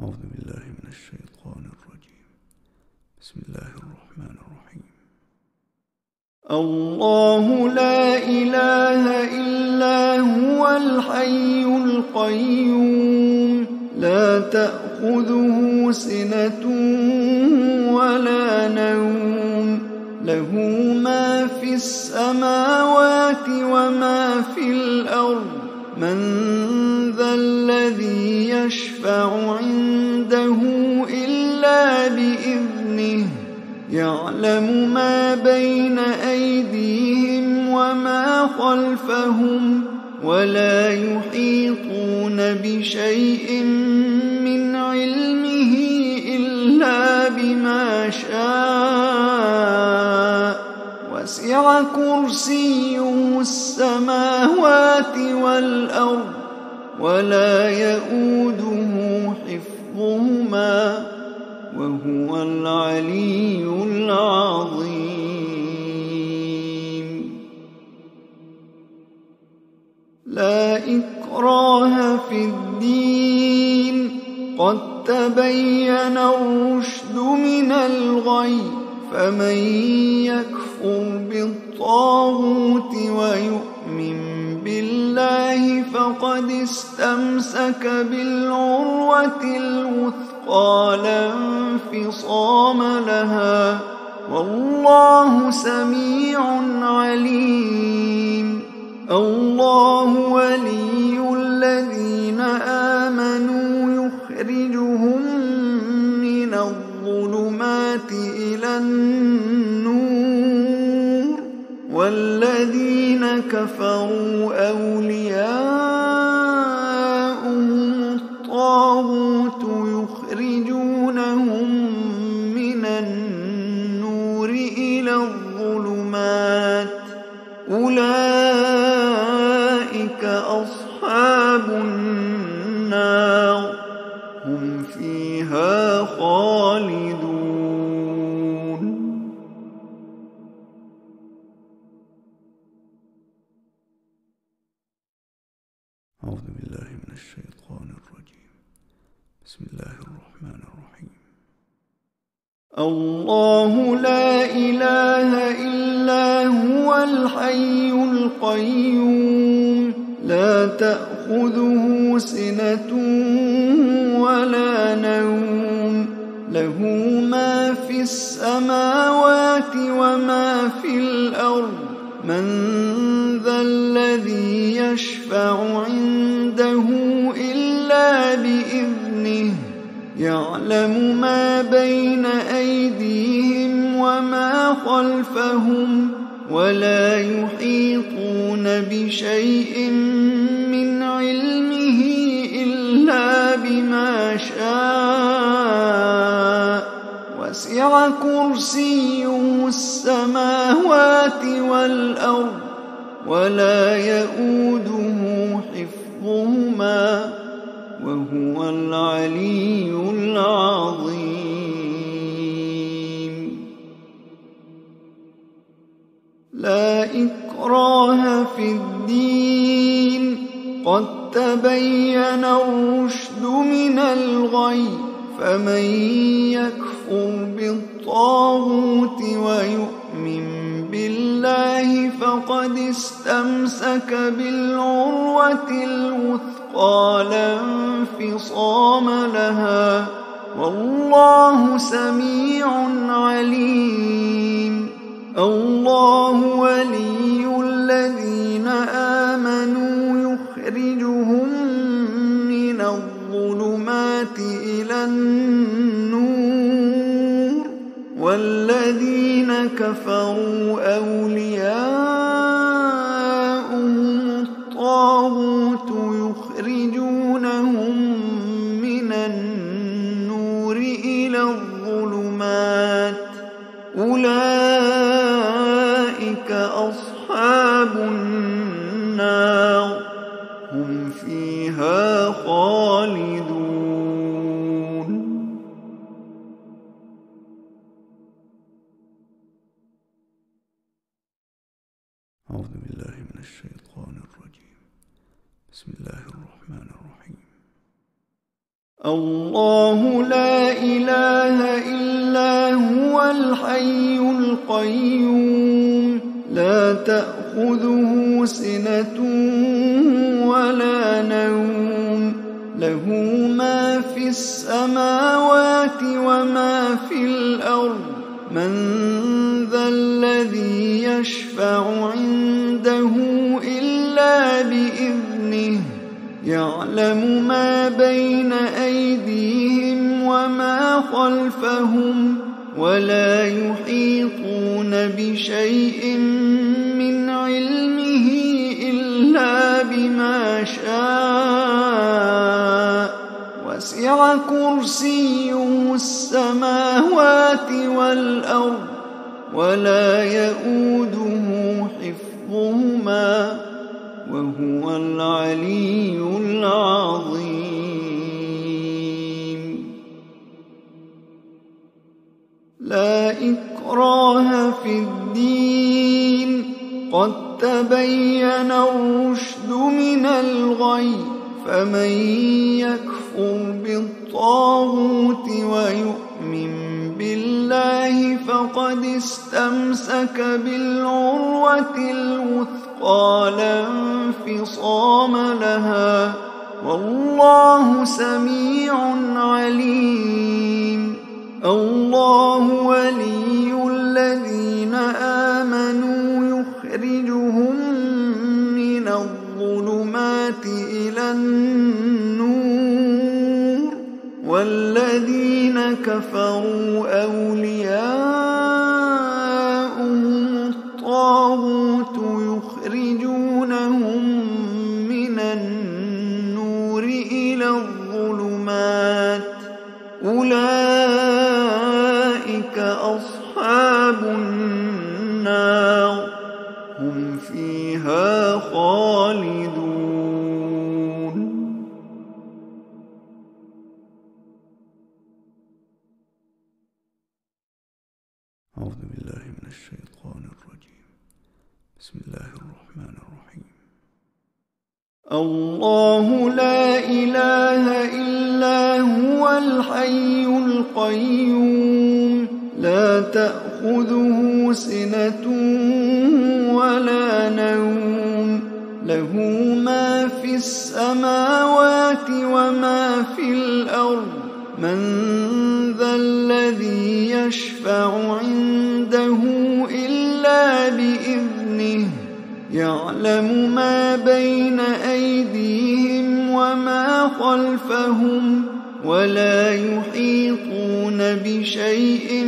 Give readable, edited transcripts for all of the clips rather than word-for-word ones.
أعوذ بالله من الشيطان الرجيم. بسم الله الرحمن الرحيم. الله لا إله إلا هو الحي القيوم لا تأخذه سنة ولا نوم له ما في السماوات وما في الأرض من ذا الذي يشفع عنده إلا بإذنه يعلم ما بين أيديهم وما خلفهم ولا يحيطون بشيء من علمه إلا بما شاء وسع كرسيه السماوات والأرض ولا يئوده حفظهما وهو العلي العظيم. لا إكراه في الدين قد تبين الرشد من الغي فمن يكفر بالطاغوت ويؤمن بالله فقد استمسك بالعروة الوثقى لا انفصام لها والله سميع عليم. الله ولي الذين آمنوا يخرجهم من الظلمات إلى النور والذين كفروا أولياؤهم الطاغوت يخرجونهم من النور إلى الظلمات أولئك أصحاب النار هم فيها خالدون. أعوذ بالله من الشيطان الرجيم. بسم الله الرحمن الرحيم. الله لا إله إلا هو الحي القيوم لا تأخذه سنة ولا نوم له ما في السماوات وما في الأرض من ذا الذي يشفع عنده إلا بإذنه يعلم ما بين أيديهم وما خلفهم ولا يحيطون بشيء من علمه إلا بما شاء وسع كرسيه السماوات والأرض ولا يئوده حفظهما وهو العلي العظيم. لا إكراه في الدين قد تبين الرشد من الغي فمن يكفر بالطاغوت ويؤمن بالله فقد استمسك بالعروة الوثقى لا انفصام لها والله سميع عليم. الله ولي الذين آمنوا يخرجهم من الظلمات إلى النور والذين كفروا أولياؤهم الطاغوت يخرجونهم من النور إلى الظلمات أولئك أصحاب النار هم فيها خالدون. أعوذ بالله من الشيطان الرجيم. بسم الله الرحمن الرحيم. الله لا إله إلا هو الحي القيوم لا تأخذه سنة ولا نوم له ما في السماوات وما في الأرض من ذا الذي يشفع عنده إلا بإذنه يعلم ما بين أيديهم وما خلفهم ولا يحيطون بشيء من علمه إلا بما شاء وسع كرسيه السماوات والأرض ولا يئوده حفظهما وهو العلي العظيم لا إكراه في الدين قد تبين الرشد من الغي فمن يكفر بالطاغوت ويؤمن بالله فقد استمسك بالعروة الوثقى لا انفصام لها والله سميع عليم الله ولي الذين آمنوا يخرجهم من الظلمات إلى النور والذين كفروا أولياؤهم الطاغوت يخرجونهم من النور إلى الظلمات أولئك أصحاب النار هم فيها خالدون أعوذ بالله من الشيطان الرجيم بسم الله الرحمن الرحيم الله لا إله إلا هو الحي القيوم لا تأخذه سنة ولا نوم له ما في السماوات وما في الأرض من ذا الذي يشفع عنده إلا بإذنه يعلم ما بين أيديهم وما خلفهم ولا يحيطون بشيء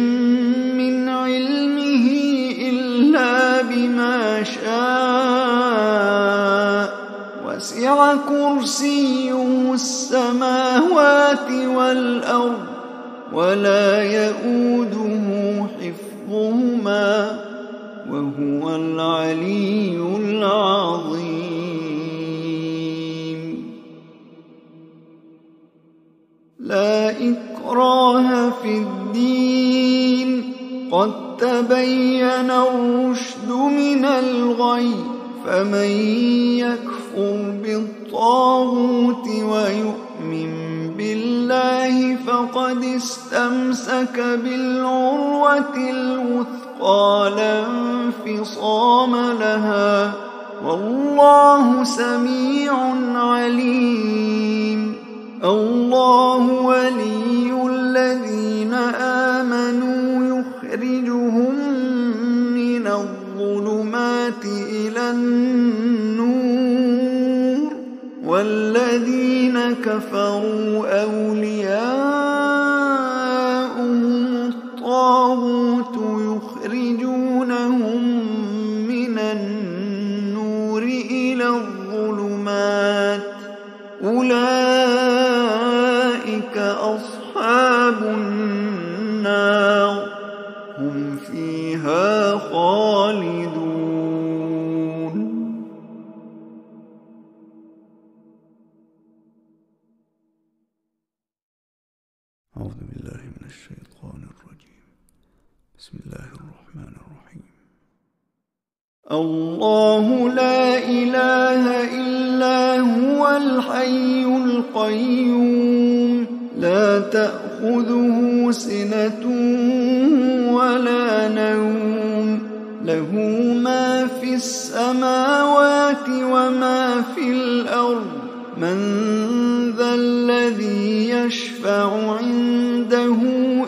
من علمه إلا بما شاء وسع كرسيه السماوات والأرض ولا يئوده حفظهما وهو العلي العظيم لا إكراه في الدين قد تبين الرشد من الغي فمن يكفر بالطاغوت ويؤمن بالله فقد استمسك بالعروة الوثقى لا انفصام لها والله سميع عليم الله ولي الذين آمنوا يخرجهم من الظلمات إلى النور والذين كفروا أولياؤهم الطاغوت يخرجونهم من النور إلى الظلمات أولئك أصحاب النار هم فيها خالدون أعوذ بالله من الشيطان الرجيم بسم الله الرحمن الرحيم الله لا إله إلا هو الحي القيوم تأخذه سنة ولا نوم له ما في السماوات وما في الأرض من ذا الذي يشفع عنده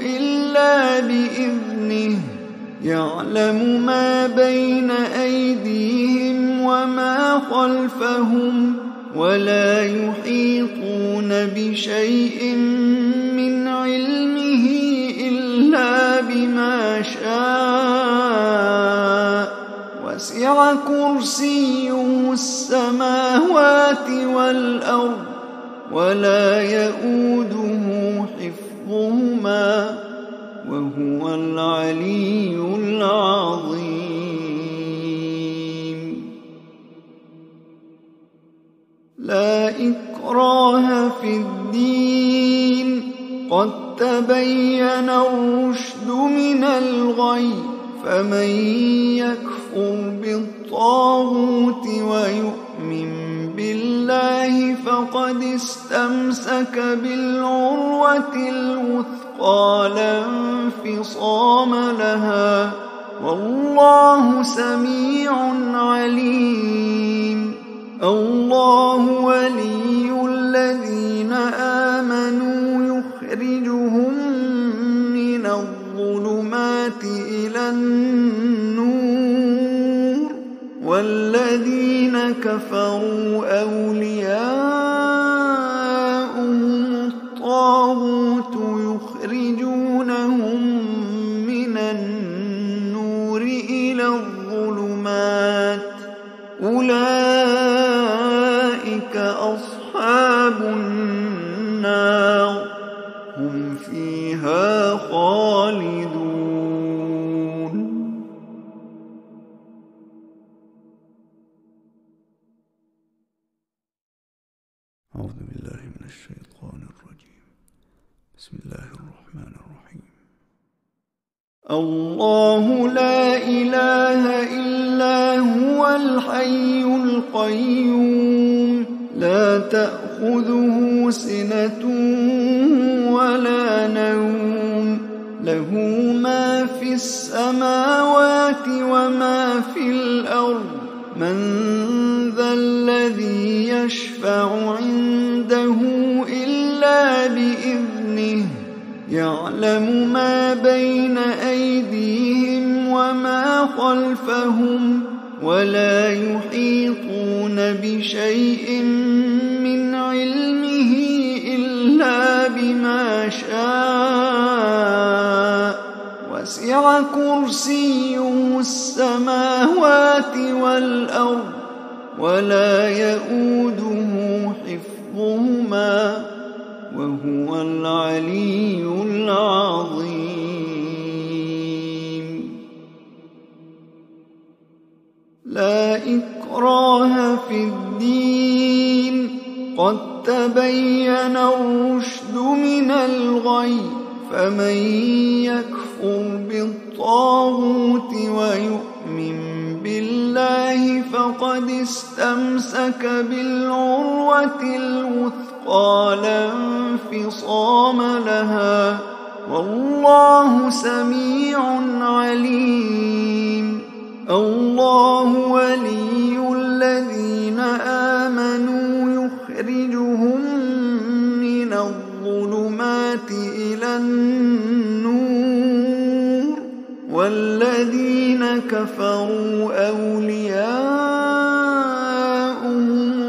إلا بإذنه يعلم ما بين أيديهم وما خلفهم ولا يحيطون بشيء من علمه إلا بما شاء وسع كرسيه السماوات والأرض ولا يئوده حفظهما وهو العلي العظيم. لا إكراه في الدين قد تبين الرشد من الغي فمن يكفر بالطاغوت ويؤمن بالله فقد استمسك بالعروة الوثقى لا انفصام لها والله سميع عليم. الله ولي الذين آمنوا يخرجهم من الظلمات إلى النور والذين كفروا أولياؤهم الطاغوت يخرجونهم من النور إلى الظلمات أولئك أصحاب النار هم فيها خالدون. أعوذ بالله من الشيطان الرجيم. بسم الله الرحمن الرحيم. الله لا إله إلا هو الحي القيوم لا تأخذه سنة ولا نوم له ما في السماوات وما في الأرض من ذا الذي يشفع عنده إلا بإذنه يعلم ما بين أيديهم وما خلفهم ولا يحيطون بشيء من علمه إلا بما شاء وسع كرسيه السماوات والأرض ولا يئوده حفظهما وهو العلي العظيم. لا إكراه في الدين قد تبين الرشد من الغي فمن يكفر بالطاغوت ويؤمن بالله فقد استمسك بالعروة الوثقى لا انفصام لها والله سميع عليم. الله ولي الذين آمنوا يخرجهم من الظلمات إلى النور والذين كفروا أولياؤهم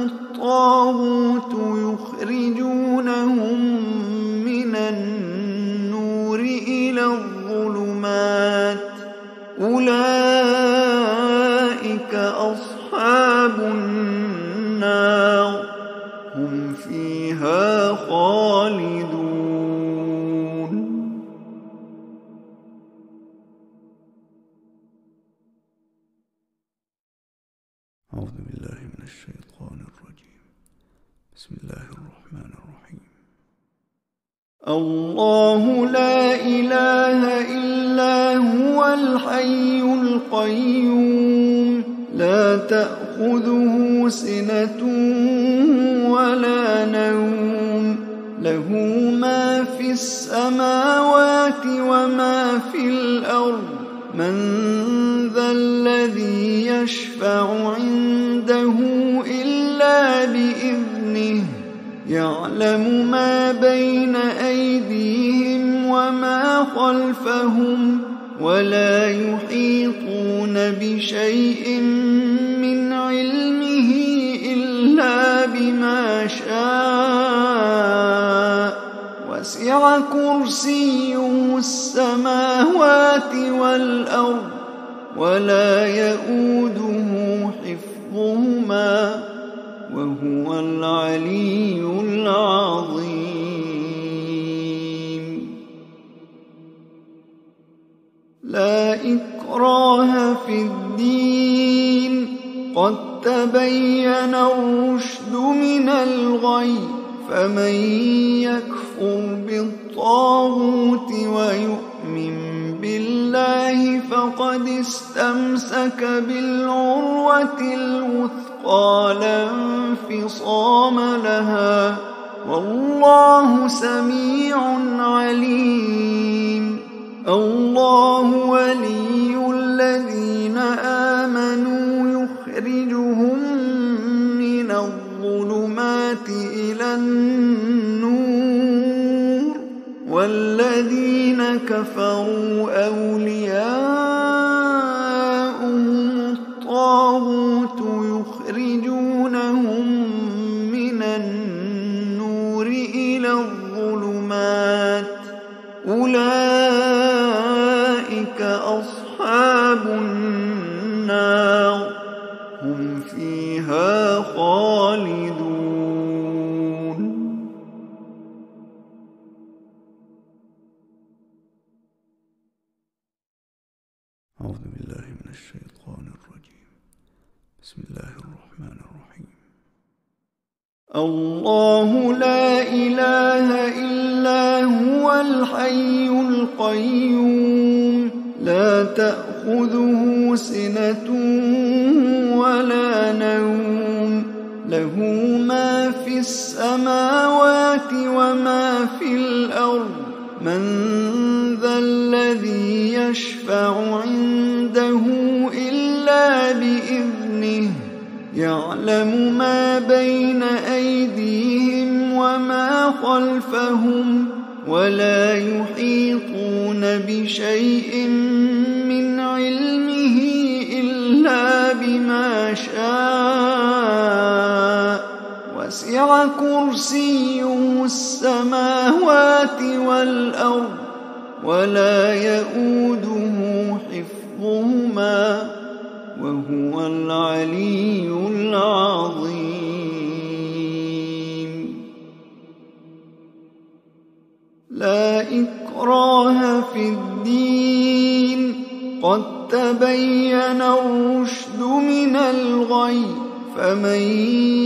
الطاغوت يخرجونهم من النور إلى الظلمات أولئك أصحاب النار هم فيها خالدون. أعوذ بالله من الشيطان الرجيم. بسم الله الرحمن الرحيم. الله لا إله إلا هو الحي القيوم لا تأخذه سنة ولا نوم له ما في السماوات وما في الأرض من ذا الذي يشفع عنده إلا بإذنه يعلم ما بين أيديهم وما خلفهم ولا يحيطون بشيء من علمه إلا بما شاء وسع كرسيه السماوات والأرض ولا يئوده حفظهما وهو العلي العظيم. لا إكراه في الدين قد تبين الرشد من الغي فمن يكفر بالطاغوت ويؤمن بالله فقد استمسك بالعروة الوثقى لا انفصام لها والله سميع عليم. الله ولي الذين آمنوا يخرجهم من الظلمات إلى النور والذين كفروا أولياؤهم الطاغوت يخرجونهم من النور إلى الظلمات أولئك أصحاب النار هم فيها خالدون. أعوذ بالله من الشيطان الرجيم. بسم الله الرحمن الرحيم. الله لا إله إلا هو الحي القيوم لا تأخذه سنة ولا نوم له ما في السماوات وما في الأرض من ذا الذي يشفع عنده إلا بإذنه يعلم ما بين أيديهم وما خلفهم ولا يحيطون بشيء من علمه إلا بما شاء وسع كرسيه السماوات والأرض ولا يئوده حفظهما وهو العلي العظيم. لا إكراه في الدين قد تبين الرشد من الغي فمن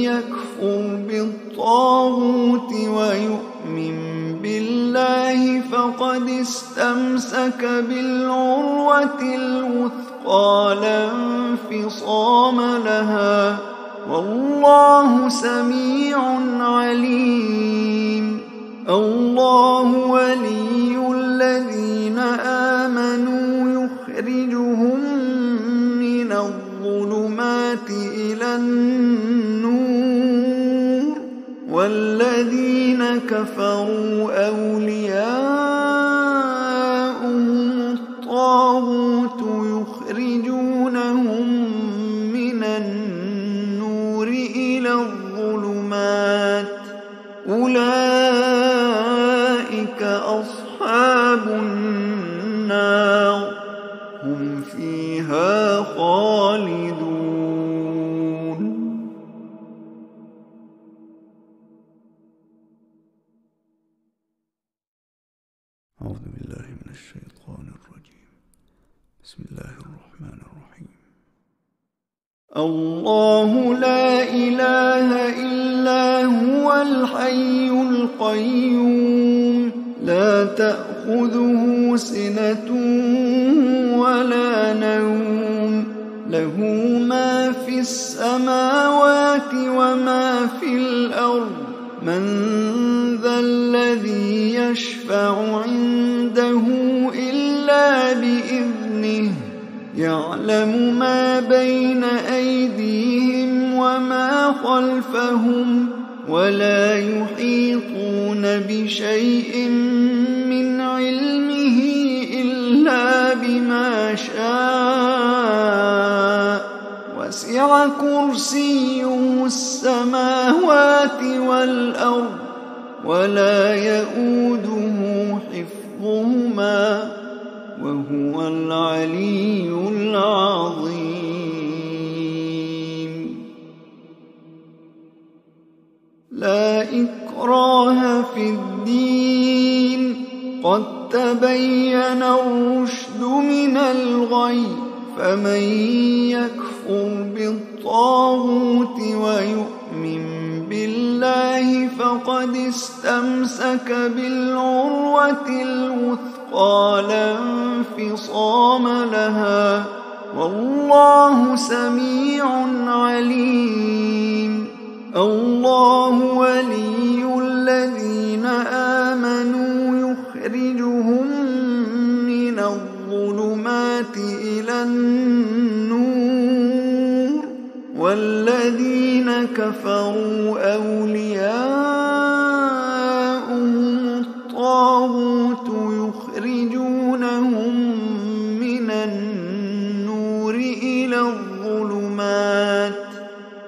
يكفر بالطاغوت ويؤمن بالله فقد استمسك بالعروة الوثقى لا انفصام لها والله سميع عليم. الله ولي الذين آمنوا يخرجهم من الظلمات إلى النور والذين كفروا أولياؤهم الطاغوت يخرجونهم من النور إلى الظلمات أولئك أصحاب النار هم فيها خالدون. أعوذ بالله من الشيطان الرجيم. بسم الله الرحمن الرحيم. الله لا إله إلا هو الحي القيوم لا تأخذه سنة ولا نوم له ما في السماوات وما في الأرض من ذا الذي يشفع عنده إلا بإذنه يعلم ما بين أيديهم وما خلفهم ولا يحيطون بشيء من علمه إلا بما شاء وسع كرسيه السماوات والأرض ولا يئوده حفظهما وهو العلي العظيم. لا إكراه في الدين قد تبين الرشد من الغي فمن يكفر بالطاغوت ويؤمن بالله فقد استمسك بالعروة الوثقى لا انفصام لها والله سميع عليم. الله ولي الذين آمنوا يخرجهم من الظلمات إلى النور والذين كفروا أولياؤهم الطاغوت يخرجونهم من النور إلى الظلمات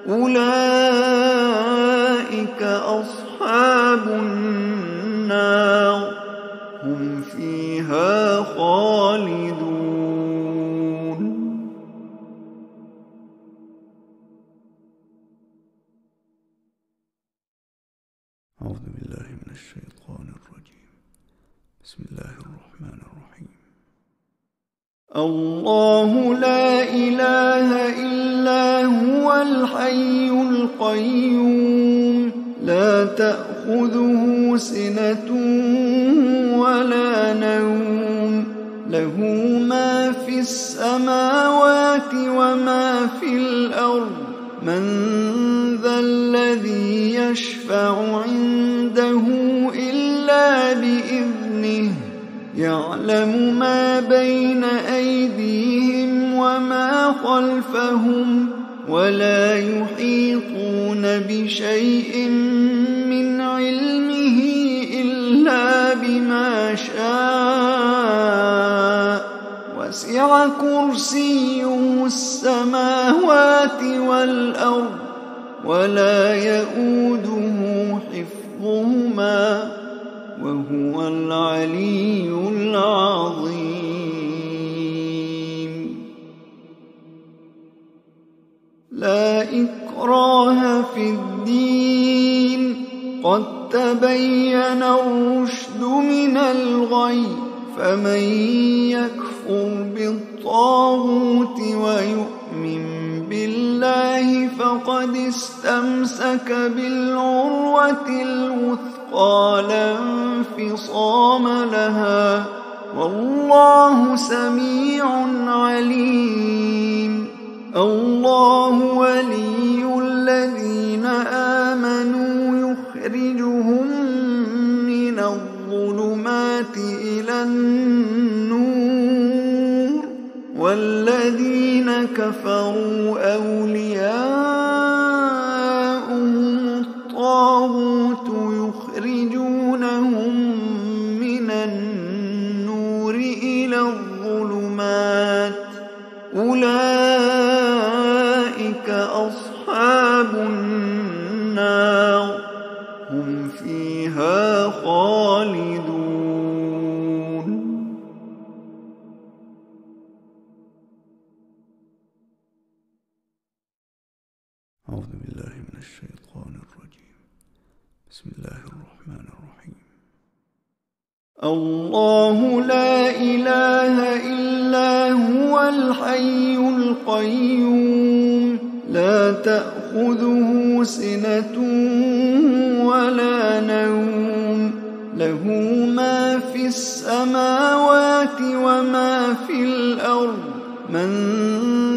أولئك أصحاب النار هم فيها خالدون. أعوذ بالله من الشيطان الرجيم. بسم الله الرحمن الرحيم. الله لا إله إلا هو الحي القيوم لا تأخذه سنة ولا نوم له ما في السماوات وما في الأرض من ذا الذي يشفع عنده إلا بإذنه يعلم ما بين أيديهم وما خلفهم ولا يحيطون بشيء من علمه إلا بما شاء وسع كرسيه السماوات والأرض ولا يئوده حفظهما وهو العلي العظيم. لا إكراه في الدين قد تبين الرشد من الغي فمن يكفر بالطاغوت ويؤمن بالله فقد استمسك بالعروة الوثقى لا انفصام لها والله سميع عليم. الله ولي الذين آمنوا يخرجهم من الظلمات إلى النور والذين كفروا أولياؤهم الطاغوت يخرجونهم من النور إلى الظلمات أولئك أصحاب النار هم فيها خالدون. أعوذ بالله من الشيطان الرجيم. بسم الله الرحمن الرحيم. الله لا إله إلا هو الحي القيوم لا تأخذه سنة ولا نوم له ما في السماوات وما في الأرض من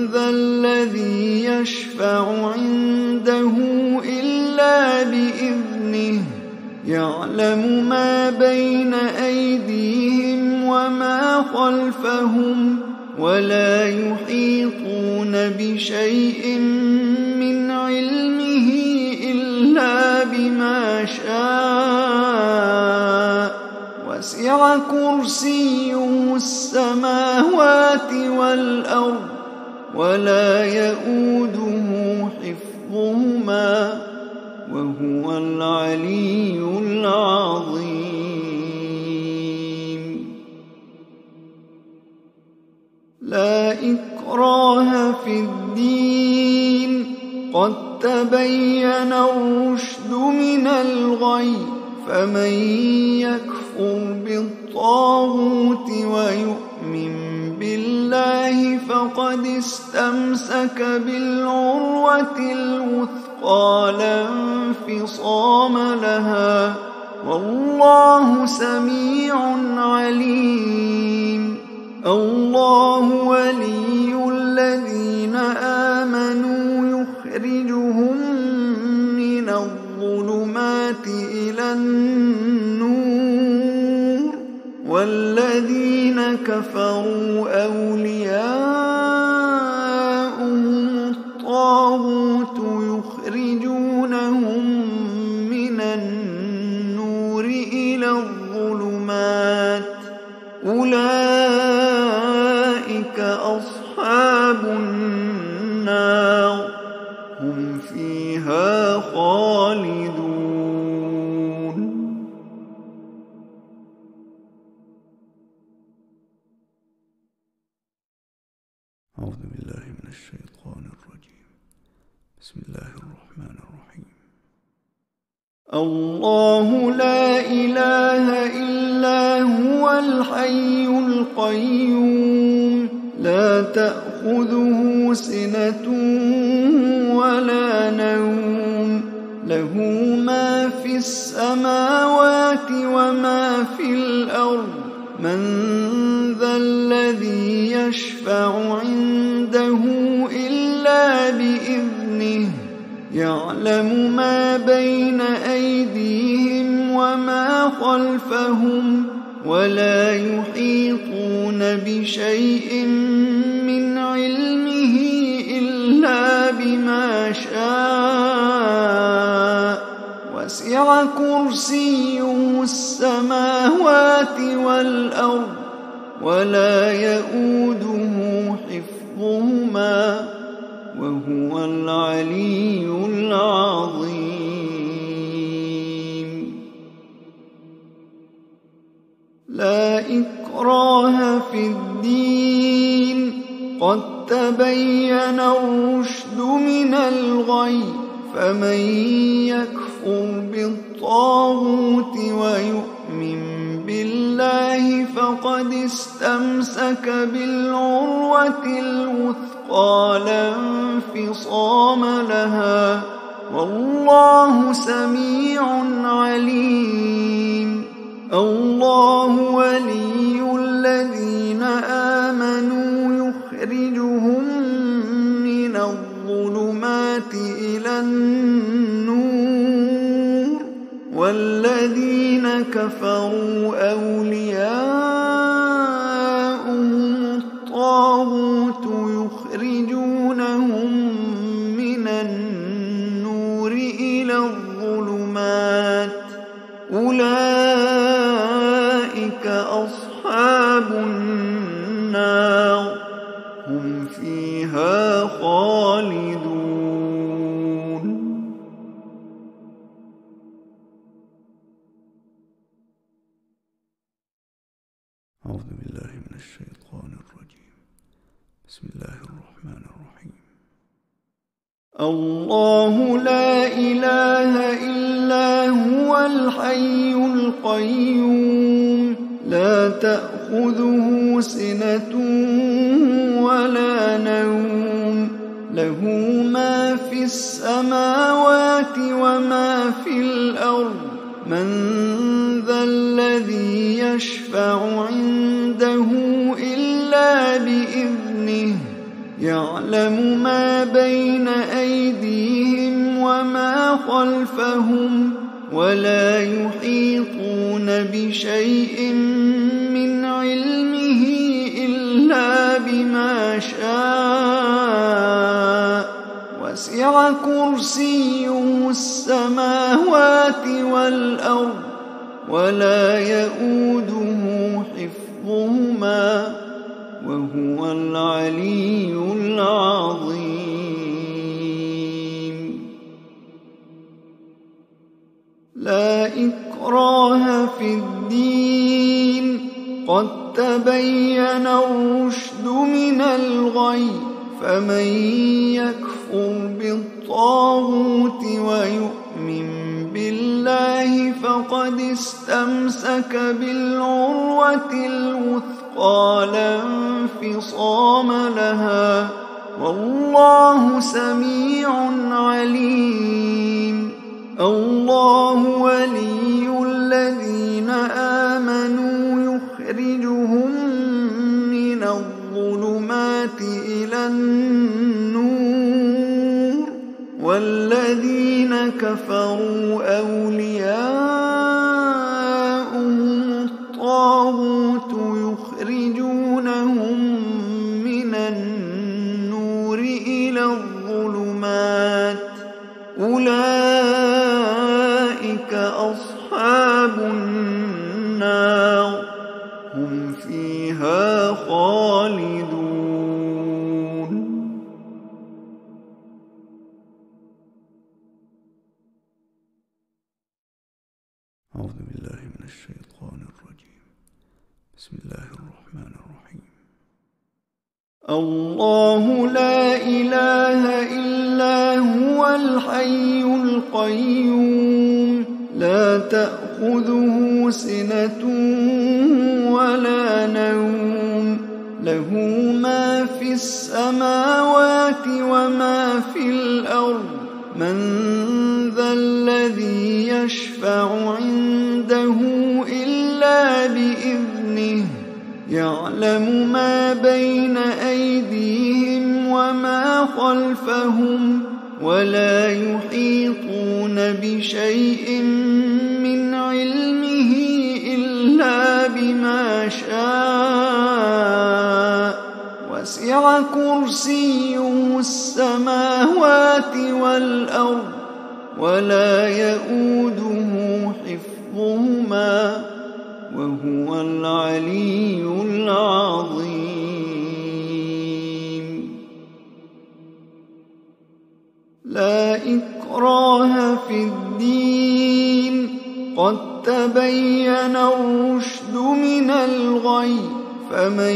ذا الذي يشفع عنده إلا بإذنه يعلم ما بين أيديهم وما خلفهم ولا يحيطون بشيء من علمه إلا بما شاء وسع كرسيه السماوات والأرض ولا يئوده حفظهما وهو العلي العظيم. لا إكراه في الدين قد تبين الرشد من الغي فمن يكفر بالطاغوت ويؤمن بالله فقد استمسك بالعروة الوثقى لا انفصام لها والله سميع عليم. الله ولي الذين آمنوا يخرجهم من الظلمات إلى النور والذين كفروا أولياؤهم الطاغوت يخرجونهم من النور إلى الظلمات أولئك أصحاب النار هم فيها خالدون. أعوذ بالله من الشيطان الرجيم. بسم الله الرحمن الرحيم. الله لا إله إلا هو الحي القيوم لا تأخذه سنة ولا نوم له ما في السماوات وما في الأرض من ذا الذي يشفع عنده إلا بإذنه يعلم ما بين أيديهم وما خلفهم ولا يحيطون بشيء من علمه إلا بما شاء وسع كرسيه السماوات والأرض ولا يئوده حفظهما وهو العلي العظيم. لا إكراه في الدين قد تبين الرشد من الغي فمن يكفر بالطاغوت ويؤمن بالله فقد استمسك بالعروة الوثقى لا انفصام لها والله سميع عليم. الله ولي الذين آمنوا يخرجهم من الظلمات إلى النور والذين كفروا أولياؤهم الطاغوت يخرجونهم من النور إلى الظلمات أولئك أصحاب النار هم فيها خالدون. أعوذ بالله من الشيطان الرجيم. بسم الله الرحمن الرحيم. الله لا إله إلا هو الحي القيوم لا تأخذه سنة ولا نوم له ما في السماوات وما في الأرض من ذا الذي يشفع عنده إلا بإذنه يعلم ما بين أيديهم وما خلفهم ولا يحيطون بشيء من علمه إلا بما شاء وسع كرسيه السماوات والأرض ولا يئوده حفظهما وهو العلي العظيم. لا إكراه في الدين قد تبين الرشد من الغي فمن يكفر بالطاغوت ويؤمن بالله فقد استمسك بالعروة الوثقى لا انفصام لها والله سميع عليم. الله ولي الذين آمنوا يخرجهم من الظلمات إلى النور والذين كفروا أولياؤهم الطاغوت يخرجونهم من النور إلى الظلمات أولئك أصحاب النار هم فيها خالدون. أعوذ بالله من الشيطان الرجيم. بسم الله الرحمن الرحيم. الله لا إله إلا هو الحي القيوم لا تأخذه سنة ولا نوم له ما في السماوات وما في الأرض من ذا الذي يشفع عنده إلا بإذنه يعلم ما بين أيديهم وما خلفهم ولا يحيطون بشيء من علمه إلا بما شاء وسع كرسيه السماوات والأرض ولا يئوده حفظهما وهو العلي العظيم. لا إكراه في الدين قد تبين الرشد من الغي فمن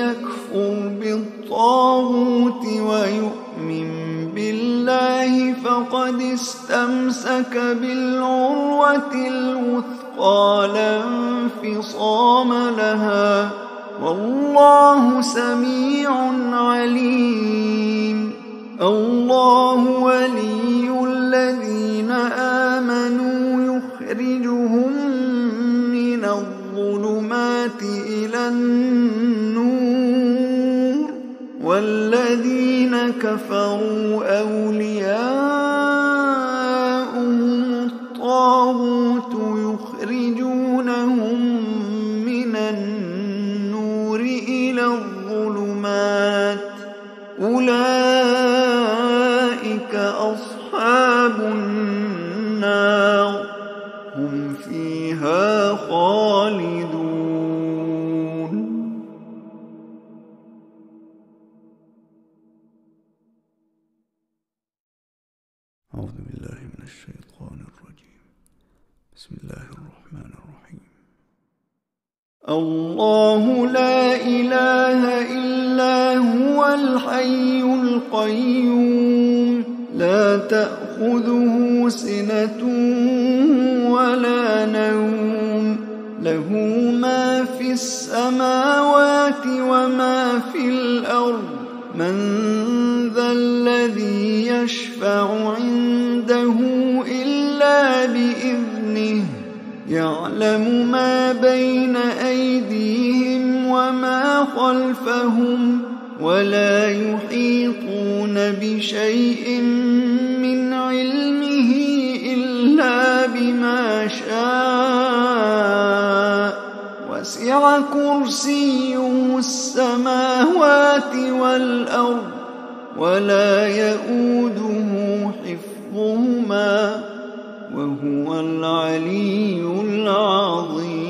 يكفر بالطاغوت ويؤمن بالله فقد استمسك بالعروة الوثقى لا انفصام لها والله سميع عليم. الله ولي الذين آمنوا يخرجهم من الظلمات إلى النور والذين كفروا أولياؤهم الطاغوت يخرجونهم من النور إلى الظلمات أولئك أصحاب النار هم فيها خالدون. أعوذ بالله من الشيطان الرجيم. بسم الله الرحمن الرحيم. الله لا إله إلا هو الحي القيوم لا تأخذه سنة ولا نوم له ما في السماوات وما في الأرض من ذا الذي يشفع عنده إلا بإذنه يعلم ما بين أيديهم وما خلفهم ولا يحيطون بشيء من علمه إلا بما وسع كرسيه السماوات والأرض ولا يئوده حفظهما وهو العلي العظيم.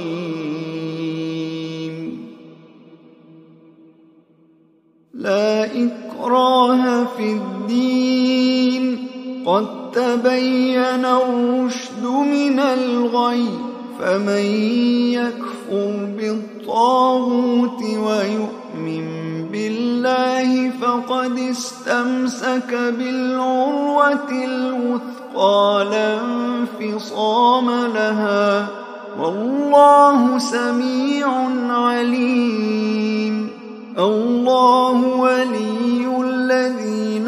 لا إكراه في الدين قد تبين الرشد من الغي فمن يكفر بالطاغوت ويؤمن بالله فقد استمسك بالعروة الوثقى لا انفصام لها والله سميع عليم. الله ولي الذين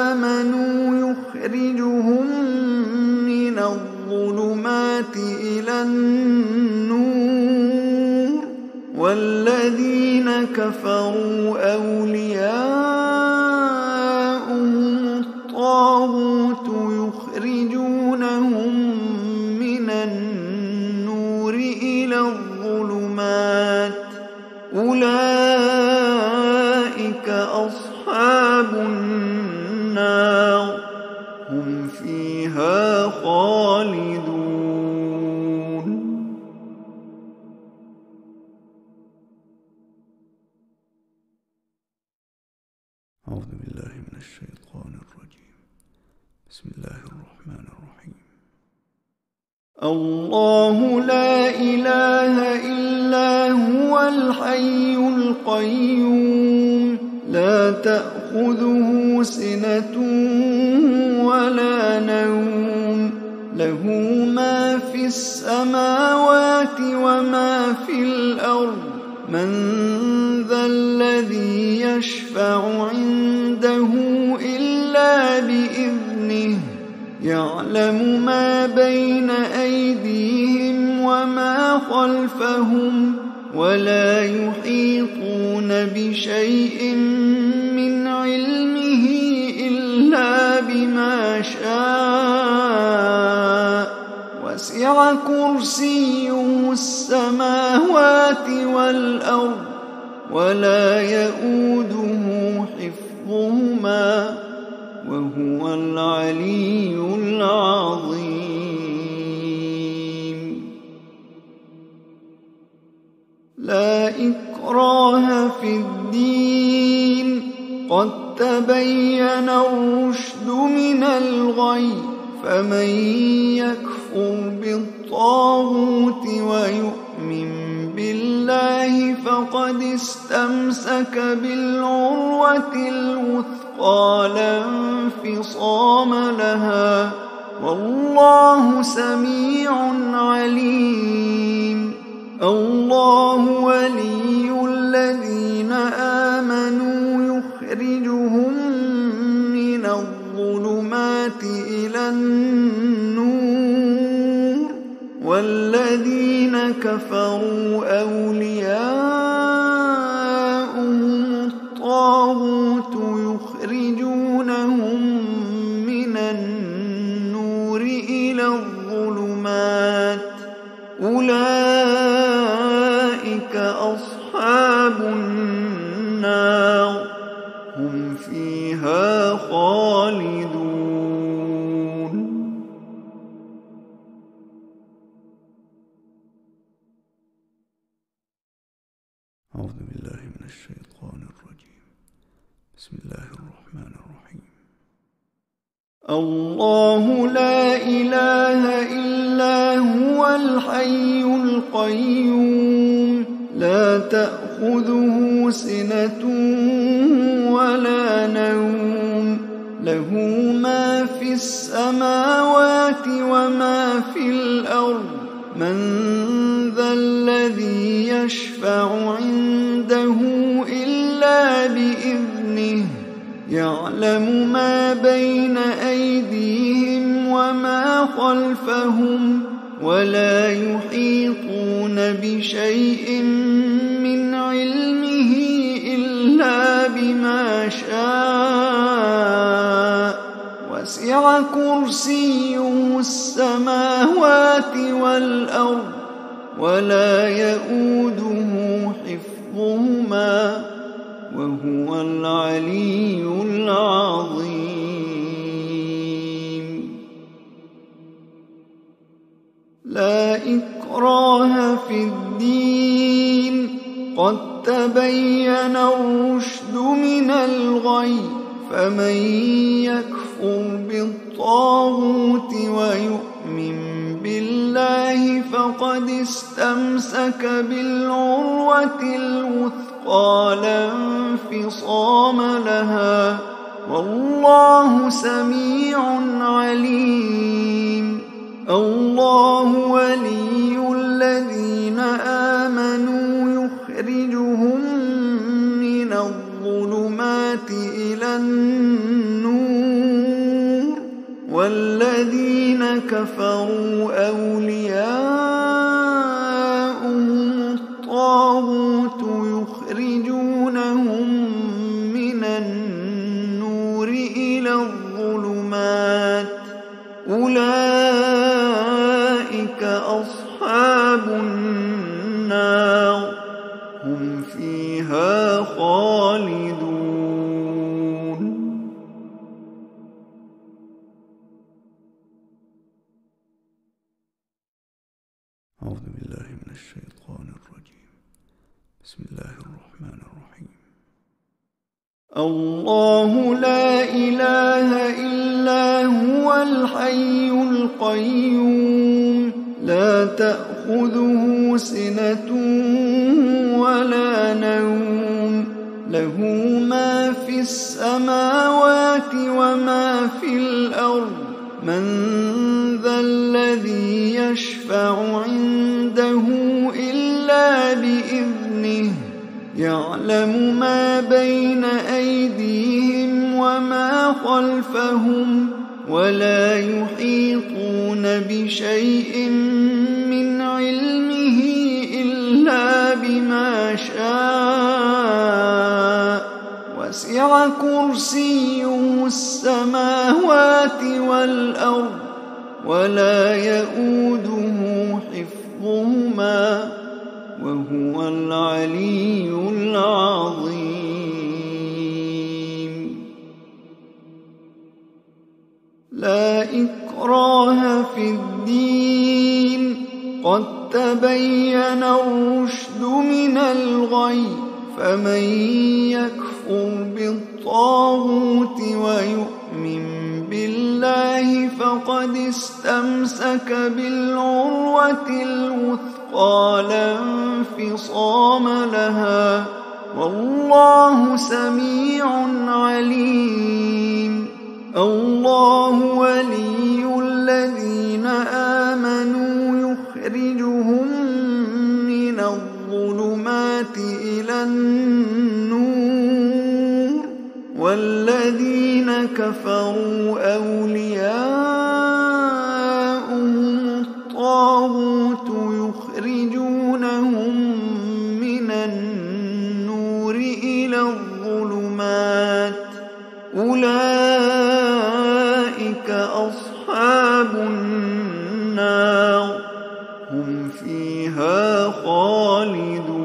آمنوا يخرجهم من الظلمات إلى النور والذين كفروا أولياؤهم الطاغوت يخرجونهم من النور إلى الظلمات أولئك أصحاب النار هم فيها خالدون. أعوذ بالله من الشيطان الرجيم. بسم الله الرحمن الرحيم. الله لا إله إلا هو الحي القيوم لا تأخذه سنة ولا نوم له ما في السماوات وما في الأرض من ذا الذي يشفع عنده إلا بإذنه يعلم ما بين أيديهم وما خلفهم ولا يحيطون بشيء من علمه إلا بما شاء وسع كرسيه السماوات والأرض ولا يئوده حفظهما وهو العلي العظيم. لا إكراه في الدين قد تبين الرشد من الغي فمن يكفر بالطاغوت ويؤمن بالله فقد استمسك بالعروة الوثقى لا انفصام لها والله سميع عليم. الله ولي الذين آمنوا يخرجهم من الظلمات إلى النور والذين كفروا أولياؤهم الطاغوت يخرجونهم من النور إلى الظلمات أولئك أصحاب النار هم فيها خالدون. أعوذ بالله من الشيطان الرجيم. بسم الله الرحمن الرحيم. الله لا إله إلا هو الحي القيوم لا تأخذه سنة ولا نوم له ما في السماوات وما في الأرض من ذا الذي يشفع عنده إلا بإذنه يعلم ما بين أيديهم وما خلفهم ولا يحيطون بشيء من علمه إلا بما شاء وسع كرسيه السماوات والأرض ولا يؤوده حفظهما وهو العلي العظيم. لا إكراه في الدين، قد تبين الرشد من الغي، فمن يكفر بالطاغوت ويؤمن بالله فقد استمسك بالعروة الوثقى لا انفصام لها، والله سميع عليم. الله ولي الذين آمنوا يخرجهم من الظلمات إلى النور، والذين كفروا أولياؤهم الطاغوت يخرجونهم من النور إلى الظلمات، أولئك أصحاب النار هم فيها خالدون. أعوذ بالله من الشيطان الرجيم. بسم الله الرحمن الرحيم. الله لا إله إلا هو الحي القيوم، لا تأخذه سنة ولا نوم، له ما في السماوات وما في الأرض، من ذا الذي يشفع عنده إلا بإذنه، يعلم ما بين أيديهم وما خلفهم، ولا يحيطون بشيء من علمه إلا بما شاء، وسع كرسيه السماوات والأرض، ولا يؤوده حفظهما وهو العلي العظيم. لا إكراه في الدين، قد تبين الرشد من الغي، فمن يكفر بالطاغوت ويؤمن بالله فقد استمسك بالعروة الوثقى لا انفصام لها، والله سميع عليم. الله ولي الذين آمنوا يخرجهم من الظلمات إلى النور، والذين كفروا أولياؤهم الطاغوت يخرجونهم من النور إلى الظلمات، أولئك أصحاب النار هم فيها خالدون.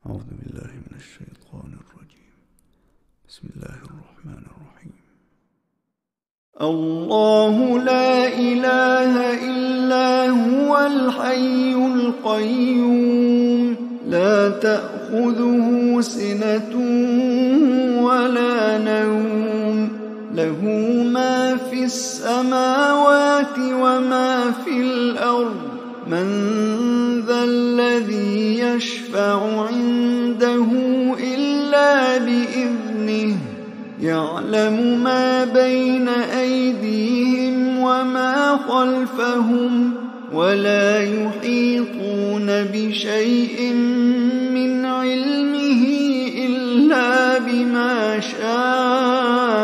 أعوذ بالله من الشيطان الرجيم. بسم الله الرحمن الرحيم. الله لا إله إلا هو الحي القيوم، لا تأخذه سنة ولا نوم، له ما في السماوات وما في الأرض، من ذا الذي يشفع عنده إلا بإذنه، يعلم ما بين أيديهم وما خلفهم، ولا يحيطون بشيء من علمه إلا بما شاء،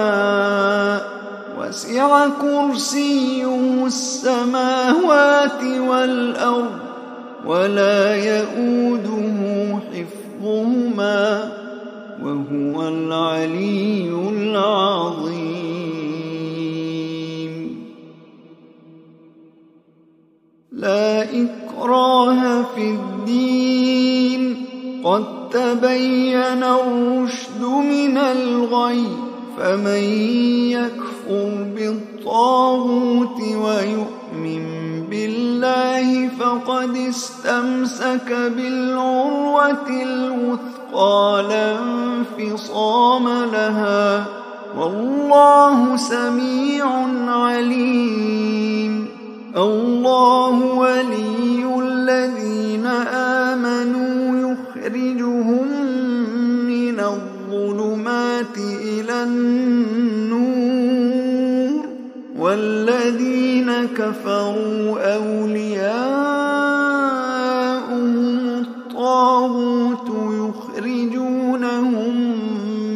وسع كرسيه السماوات والأرض، ولا يؤوده حفظهما وهو العلي العظيم. لا إكراه في الدين، قد تبين الرشد من الغي، فمن يكفر بالطاغوت ويؤمن بالله فقد استمسك بالعروة الوثقى لا انفصام لها، والله سميع عليم. الله ولي الذين آمنوا يخرجهم من الظلمات إلى النور، والذين كفروا أولياؤهم الطاغوت يخرجونهم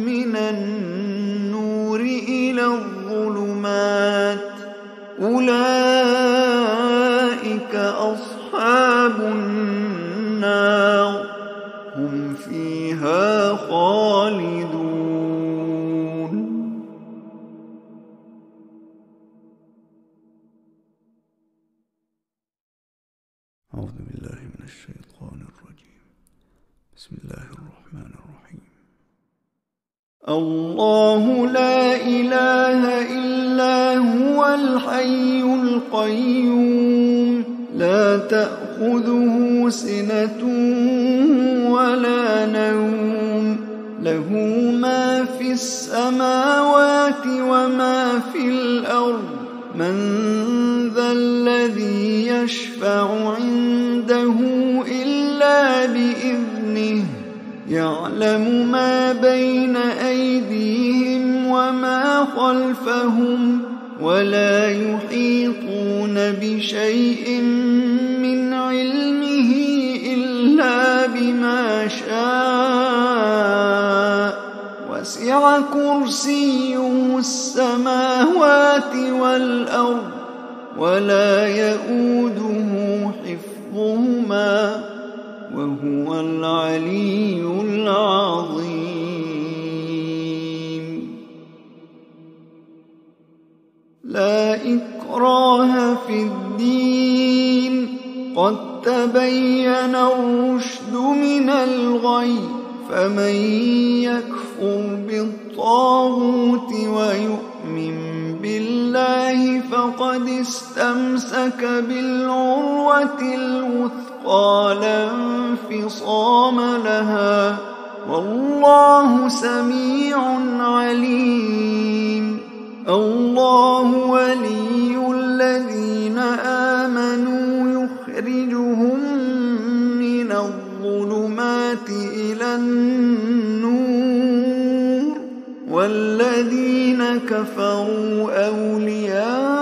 من النور إلى الظلمات، أولئك أصحاب النار هم فيها خالدون. أعوذ بالله من الشيطان الرجيم. بسم الله الرحمن الرحيم. الله لا إله إلا هو الحي القيوم، لا تأخذه سنة ولا نوم، له ما في السماوات وما في الأرض، من ذا الذي يشفع عنده إلا بإذنه، يعلم ما بين أيديهم وما خلفهم، ولا يحيطون بشيء من علمه إلا بما شاء، وسع كرسيه السماوات والأرض، ولا يئوده حفظهما، وهو العلي العظيم. لا إكراه في الدين، قد تبين الرشد من الغي، فمن يكفر بالطاغوت ويؤمن بالله فقد استمسك بالعروة الوثقى لا انفصام لها، والله سميع عليم. الله ولي الذين آمنوا يخرجهم من الظلمات إلى النور، والذين كفروا أولياؤهم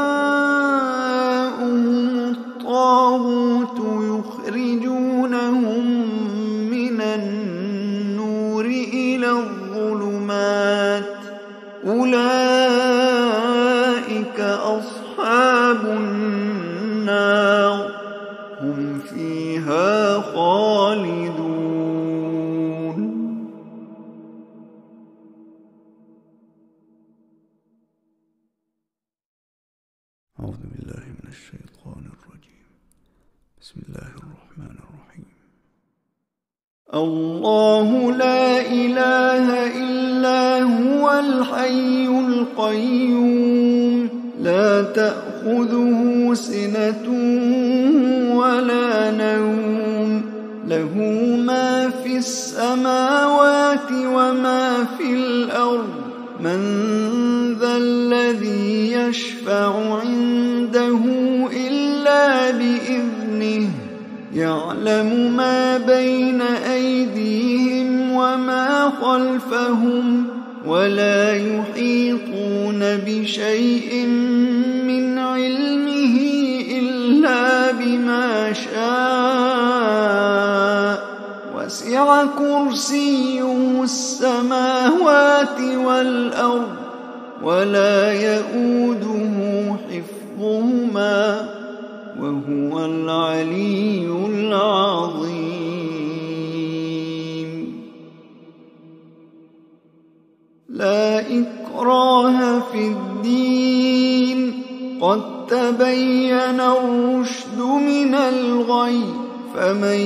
الطاغوت يخرجونهم من النور إلى الظلمات، أولئك أصحاب النار هم فيها خالدون. أعوذ بالله من الشيطان الرجيم. بسم الله الرحمن الرحيم. الله لا إله إلا هو الحي القيوم، لا تأخذه سنة ولا نوم، له ما في السماوات وما في الأرض، من ذا الذي يشفع عنده إلا بإذنه، يعلم ما بين أيديهم وما خلفهم، ولا يحيطون بشيء من علمه إلا بما شاء، وسع كرسيه السماوات والأرض، ولا يئوده حفظهما، وهو العلي العظيم. قد تبين الرشد من الغي فمن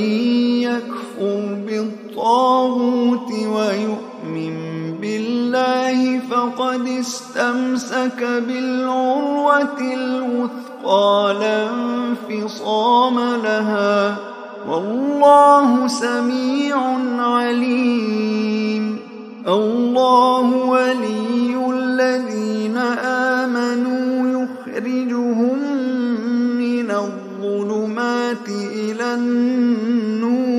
يكفر بالطاغوت ويؤمن بالله فقد استمسك بالعروة الوثقى لا انفصام لها والله سميع عليم الله ولي الذين آمنوا يخرجهم من الظلمات إلى النور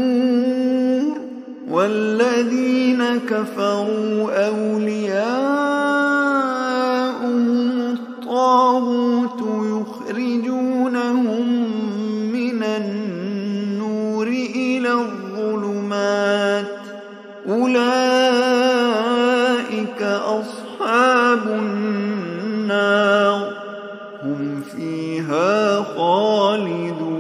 والذين كفروا أولياؤهم الطاغوت يخرجونهم من النور إلى الظلمات أولئك أصحاب النار هم فيها خالدون.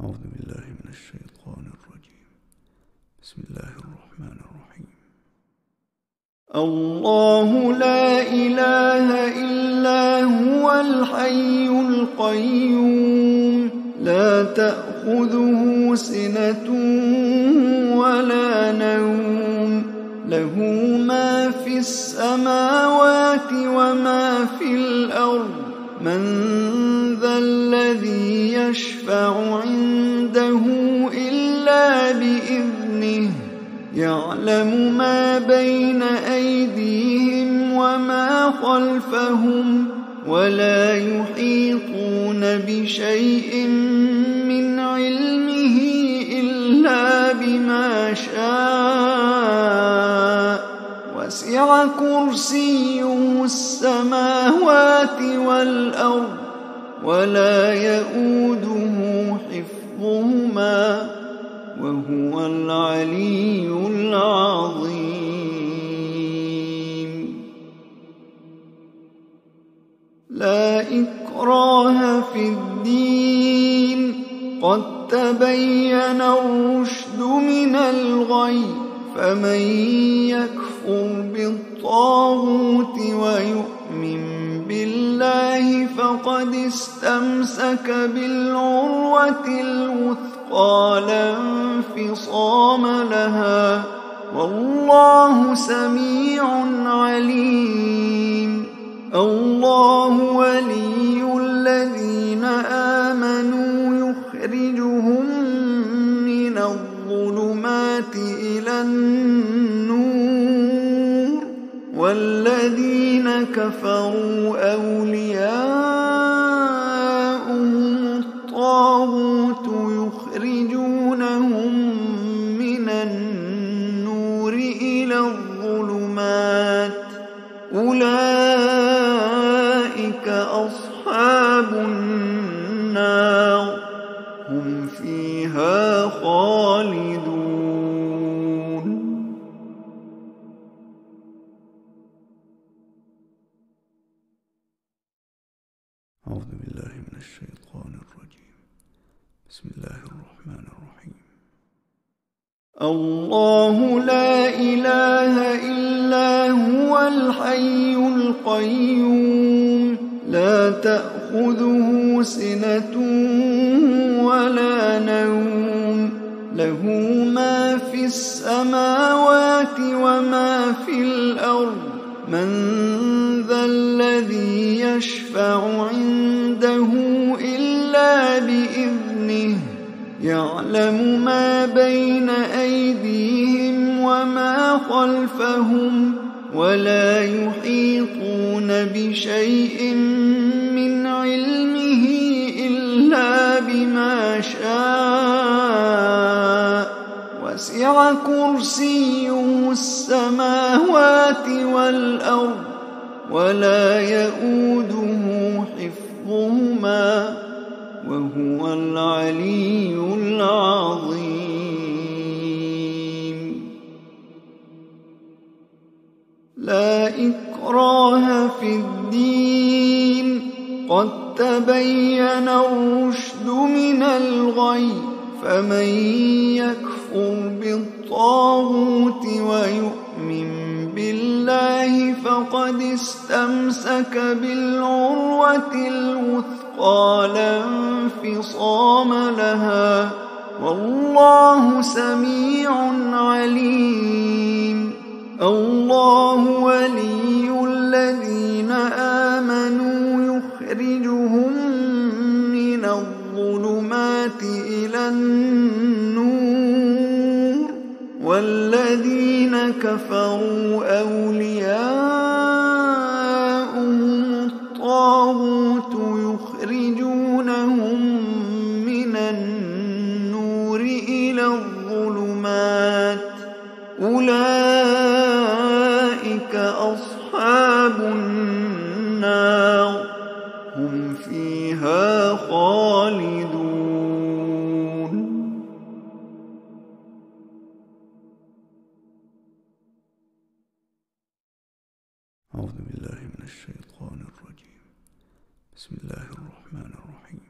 أعوذ بالله من الشيطان الرجيم. بسم الله الرحمن الرحيم. الله لا إله إلا هو الحي القيوم لا تأخذه سنة ولا نوم له ما في السماوات وما في الأرض من ذا الذي يشفع عنده إلا بإذنه يعلم ما بين أيديهم وما خلفهم ولا يحيطون بشيء من علمه إلا بما شاء وسع كرسيه السماوات والأرض ولا يؤوده حفظهما وهو العلي العظيم. لا إكراه في الدين قد تبين الرشد من الغي فمن يكفر بالطاغوت ويؤمن بالله فقد استمسك بالعروة الوثقى لا انفصام لها والله سميع عليم الله ولي الذين آمنوا يخرجهم من الظلمات إلى النور والذين كفروا أولياؤهم الطاغوت يخرجونهم من النور إلى الظلمات أولئك أصحاب النار هم فيها خالدون. أعوذ بالله من الشيطان الرجيم. بسم الله الرحمن الرحيم. الله لا إله إلا هو الحي القيوم لا تأخذه سنة ولا نوم له ما في السماوات وما في الأرض من ذا الذي يشفع عنده إلا بإذنه يعلم ما بين أيديهم وما خلفهم ولا يحيطون بشيء من علمه إلا بما شاء وسع كرسيه السماوات والأرض ولا يؤوده حفظهما وهو العلي العظيم. لا إكراه في الدين قد تبين الرشد من الغي فمن يكفر يكفر بالطاغوت ويؤمن بالله فقد استمسك بالعروة الوثقى لا انفصام لها، والله سميع عليم. الله ولي الذين آمنوا يخرجهم من الظلمات إلى النور، والذين كفروا أولياؤهم الطاغوت يخرجونهم من النور إلى الظلمات، أولئك أصحاب النار هم فيها خالدون. أعوذ بالله من الشيطان الرجيم. بسم الله الرحمن الرحيم.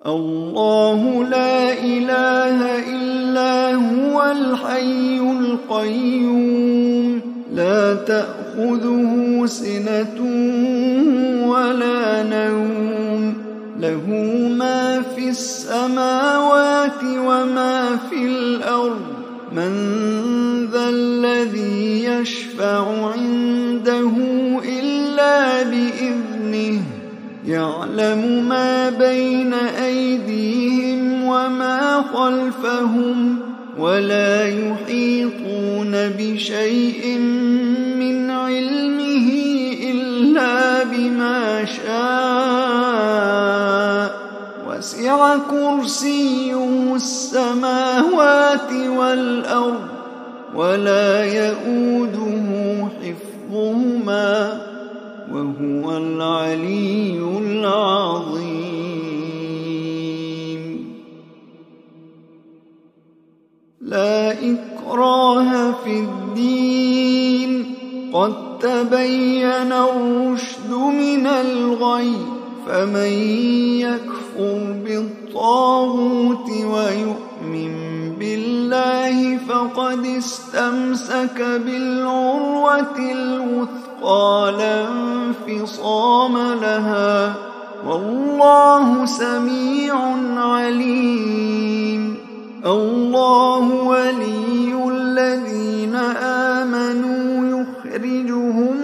الله لا إله إلا هو الحي القيوم لا تأخذه سنة ولا نوم، له ما في السماوات وما في الأرض، من ذا الذي يشفع عنده إلا بإذنه، يعلم ما بين أيديهم وما خلفهم، ولا يحيطون بشيء من علمه إلا بما شاء، وسع كرسيه السماوات والأرض، ولا يئوده حفظهما، وهو العلي العظيم. لا إكراه في الدين، قد تبين الرشد من الغي، فمن يكفر بالطاغوت ويؤمن بالله فقد استمسك بالعروة الوثقى لا انفصام لها، والله سميع عليم. الله ولي الذين آمنوا يخرجهم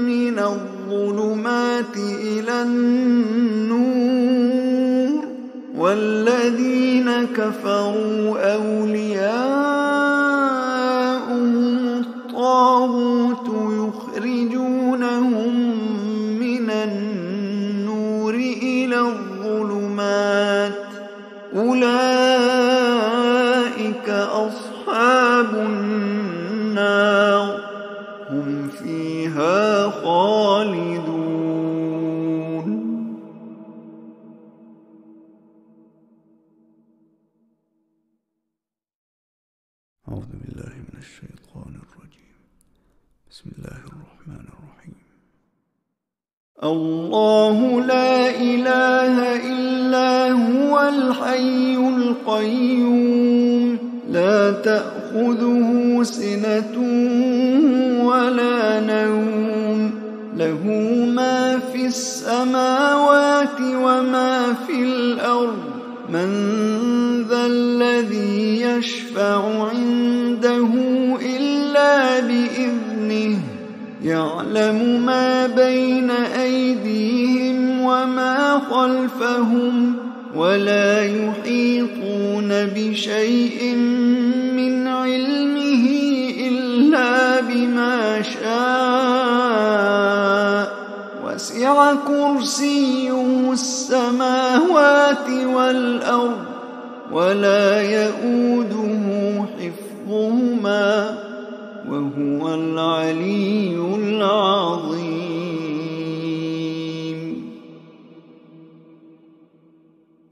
من الظلمات إلى النور، والذين كفروا أولياؤهم الطاغوت يخرجونهم من النور إلى الظلمات، أولئك أصحاب النار هم فيها خالدون. أعوذ بالله من الشيطان الرجيم. بسم الله الرحمن الرحيم. الله لا إله إلا هو الحي القيوم لا تأخذه سنة ولا نوم، له ما في السماوات وما في الأرض، من ذا الذي يشفع عنده إلا بإذنه، يعلم ما بين أيديهم وما خلفهم، ولا يحيطون بشيء من علمه إلا بما شاء، وسع كرسيه السماوات والأرض، ولا يئوده حفظهما، وهو العلي العظيم.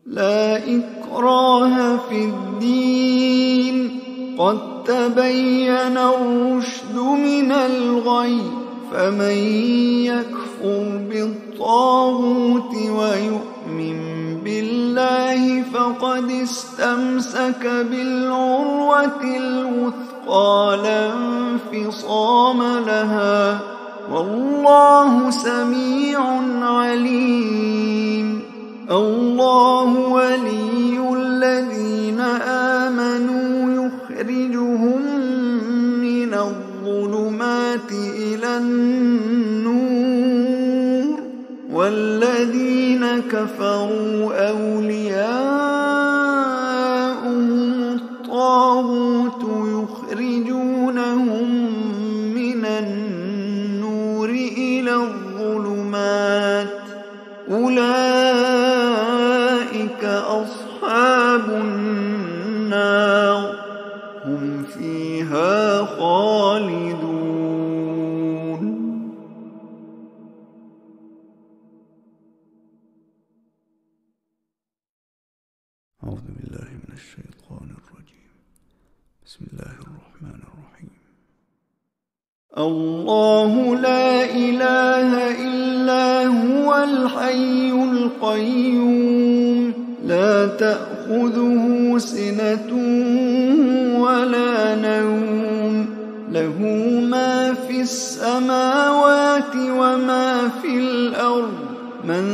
لا إكراه في الدين، قد تبين الرشد من الغي، فمن يكفر بالطاغوت ويؤمن بالله فقد استمسك بالعروة الوثقى لا انفصام لها، والله سميع عليم. الله ولي الذين آمنوا يخرجهم من الظلمات إلى النور، والذين كفروا أولياؤهم الطاغوت يخرجونهم من النور إلى الظلمات، أولئك أصحاب النار هم فيها خالدون. أعوذ بالله من الشيطان الرجيم. بسم الله الرحمن الرحيم. الله لا إله إلا هو الحي القيوم، لا تأخذه سنة ولا نوم، له ما في السماوات وما في الأرض، من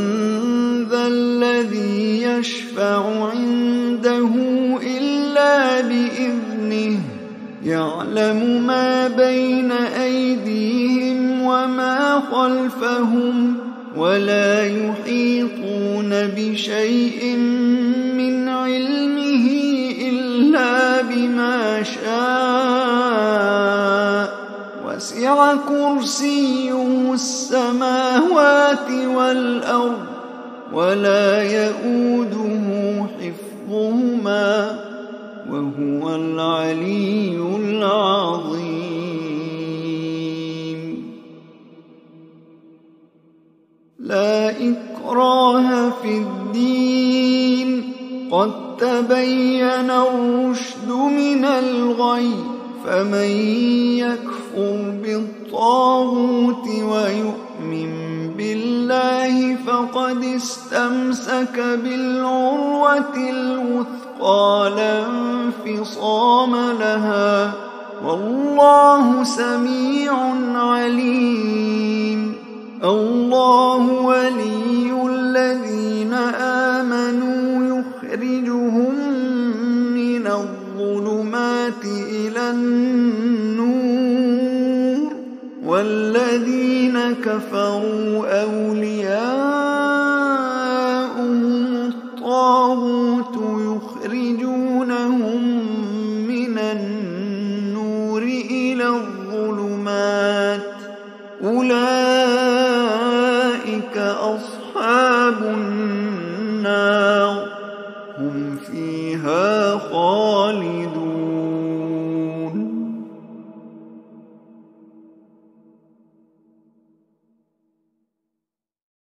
ذا الذي يشفع عنده إلا بإذنه، يعلم ما بين أيديهم وما خلفهم، ولا يحيطون بشيء من علمه إلا بما شاء، وسع كرسيه السماوات والأرض، ولا يئوده حفظهما، وهو العلي العظيم. لا إكراه في الدين، قد تبين الرشد من الغي، فمن يكفر بالطاغوت ويؤمن بالله فقد استمسك بالعروة الوثقى لا انفصام لها، والله سميع عليم. الله ولي الذين آمنوا يخرجهم من الظلمات إلى النور، والذين كفروا أولياؤهم الطاغوت يخرجونهم من النور إلى الظلمات، أولئك